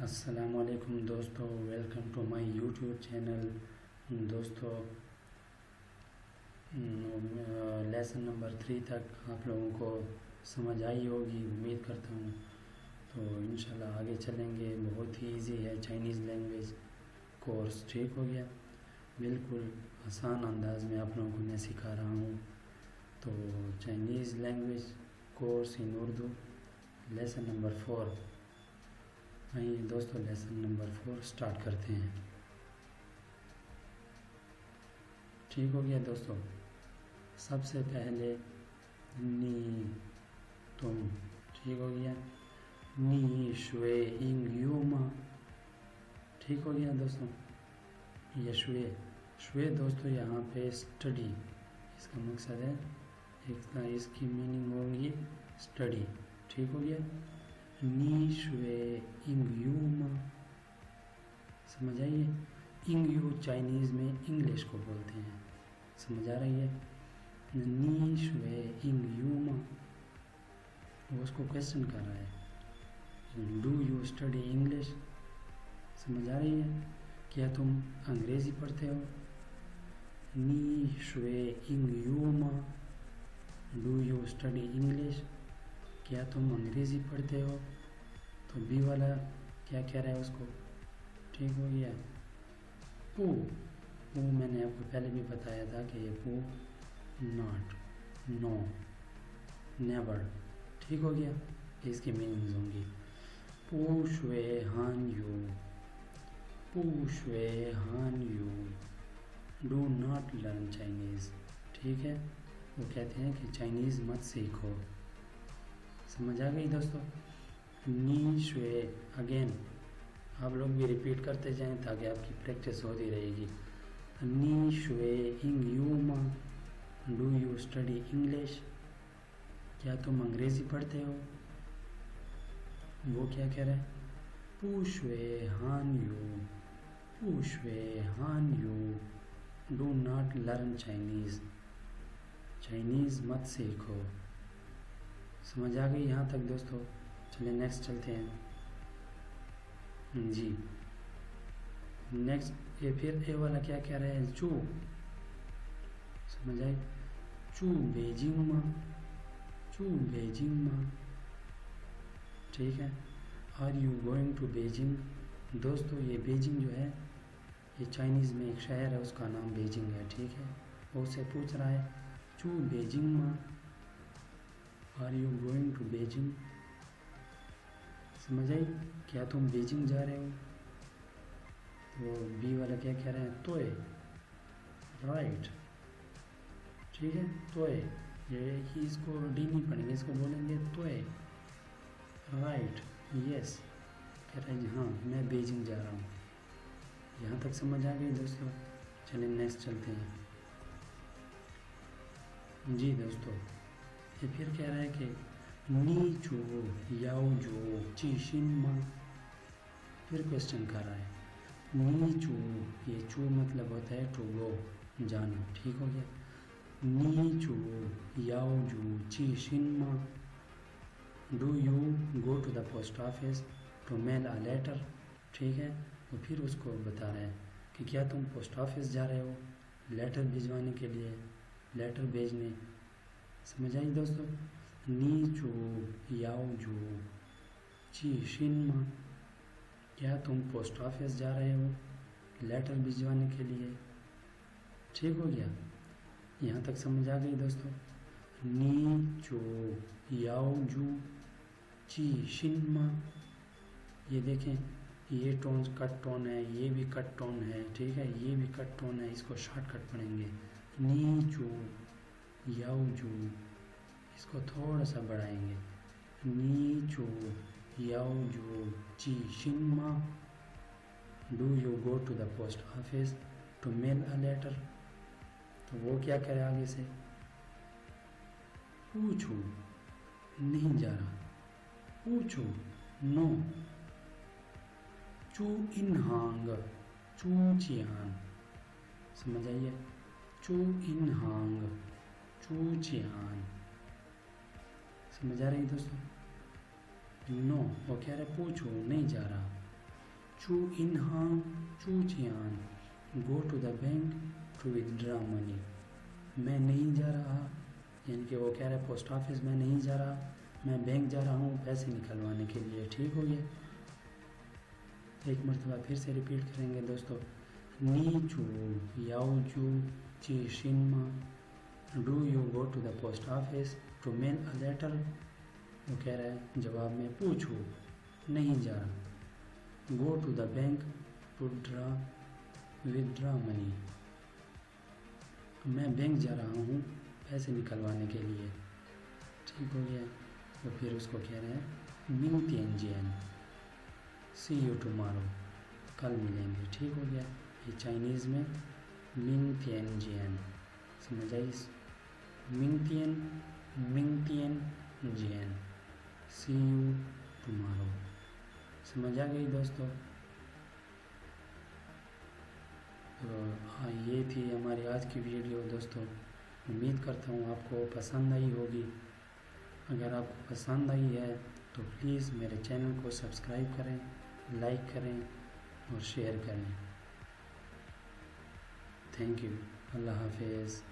अस्सलामुअलैकुम दोस्तों, welcome to my YouTube channel. दोस्तों, लेसन नंबर 3 तक आप लोगों को समझ आई होगी, उम्मीद करता हूँ। तो इंशाल्लाह आगे चलेंगे। बहुत ही इजी है चाइनीज़ लैंग्वेज कोर्स। ठीक हो गया, बिल्कुल आसान अंदाज में आप लोगों को मैं सिखा रहा हूँ। तो Chinese language course in Urdu lesson number 4। आइए दोस्तों, लेसन नंबर 4 स्टार्ट करते हैं। ठीक हो गया दोस्तों। सबसे पहले नी तुम, ठीक हो गया, नी शुए इंग यू मा। ठीक हो गया दोस्तों। ये शुए दोस्तों यहाँ पे स्टडी, इसका मकसद है, इसकी मीनिंग होगी स्टडी। ठीक हो गया। नी शुए इंग यू मा, समझ आइए। इंग यू चाइनीज़ में इंग्लिश को बोलते हैं, समझ आ रही है। नी शुए इंग यू मा, वो उसको क्वेश्चन कर रहा है, डू यू स्टडी इंग्लिश। समझ आ रही है, क्या तुम अंग्रेज़ी पढ़ते हो। नी शुए इंग यू मा, डू यू स्टडी इंग्लिश, क्या तुम अंग्रेज़ी पढ़ते हो। तो बी वाला क्या कह रहा है उसको। ठीक हो गया। पू मैंने आपको पहले भी बताया था कि ये पू नॉट, नो, नेवर। ठीक हो गया, इसकी मीनिंग्स होंगी पू शुए हान यू, पू शुए हान you do not learn Chinese. ठीक है, वो कहते हैं कि चाइनीज़ मत सीखो। समझ आ गई दोस्तों। नी शुए, अगेन आप लोग भी रिपीट करते जाएं ताकि आपकी प्रैक्टिस होती रहेगी। नी शुए इंग यू मा, डू यू स्टडी इंग्लिश, क्या तुम अंग्रेज़ी पढ़ते हो। वो क्या कह रहा है, पू शुए हान यू, पू शुए हान you do not learn Chinese, Chinese मत सीखो। समझ आ गई यहाँ तक दोस्तों। चलिए नेक्स्ट चलते हैं जी। नेक्स्ट ये फिर ए वाला क्या कह रहा है, चू। समझ आए, चू बेजिंग मा, चू बेजिंग मा। ठीक है, are you going to Beijing. दोस्तों ये बेजिंग जो है, ये चाइनीज़ में एक शहर है, उसका नाम बेजिंग है। ठीक है, वो उससे पूछ रहा है, चू बेजिंग मा, are you going to Beijing. समझ आई, क्या तुम बीजिंग जा रहे हो। तो बी वाला क्या कह रहे हैं, तोय, राइट। ठीक है, तोय, ये इसको डी नहीं पढ़ेंगे, इसको बोलेंगे तोय, राइट, यस। कह रहे हैं जी हाँ, मैं बीजिंग जा रहा हूँ। यहाँ तक समझ आ गई दोस्तों। चलिए नेक्स्ट चलते हैं जी दोस्तों। ये फिर कह रहा है कि नी चू याओ जो ची शिन मा। फिर क्वेश्चन कर रहा है, नी चू, ये चू मतलब होता है टू गो, जाना। ठीक हो गया। नी चू याओ जो ची शिन मा, do you go to the post office to mail a letter. ठीक है, तो फिर उसको बता रहा है कि क्या तुम पोस्ट ऑफिस जा रहे हो लेटर भिजवाने के लिए, लेटर भेजने। समझ आई दोस्तों। नी चू याओ जू ची शिन मा, क्या तुम पोस्ट ऑफिस जा रहे हो लेटर भिजवाने के लिए। ठीक हो गया, यहाँ तक समझ आ गई दोस्तों। नी चू याओ जू ची शिन मा, ये देखें, ये टोन कट टोन है, ये भी कट टोन है। ठीक है, ये भी कट टोन है, इसको शॉर्टकट पढ़ेंगे। नी चू याओ जू, इसको थोड़ा सा बढ़ाएंगे। नी चू याओ जू ची शिन मा, do you go to the post office to mail a letter. तो वो क्या करे आगे से, पूछू, नहीं जा रहा, पूछू, नो। चू इन हांग, चू चियान। समझ आइए, चू इन हांग, चू चियान। समझ आ रही है दोस्तों। नो, वो कह रहे पूछो, नहीं जा रहा। चू इन हांग चू चियान, go to the bank to withdraw money. मैं नहीं जा रहा, यानी कि वो कह रहा है पोस्ट ऑफिस में नहीं जा रहा, मैं बैंक जा रहा हूँ पैसे निकलवाने के लिए। ठीक हो गया। एक मरतबा फिर से रिपीट करेंगे दोस्तों। नी चू याओ चू ची शिनमा, do you go to the post office to mail a letter. वो कह रहा है जवाब में पूछू, नहीं जा रहा। Go to the bank to withdraw money, मैं बैंक जा रहा हूँ पैसे निकलवाने के लिए। ठीक हो गया। तो फिर उसको कह रहे हैं मिंग तियन जियन, सी यू टुमारो, कल मिलेंगे। ठीक हो गया। ये चाइनीज़ में मिंग तियन जियन, समझ आई। मिंग तियन जियन, सी यू टुमारो। समझ आ गई दोस्तों। तो हाँ, ये थी हमारी आज की वीडियो दोस्तों। उम्मीद करता हूँ आपको पसंद आई होगी। अगर आपको पसंद आई है तो प्लीज़ मेरे चैनल को सब्सक्राइब करें, लाइक करें और शेयर करें। Thank you. अल्लाह हाफिज़।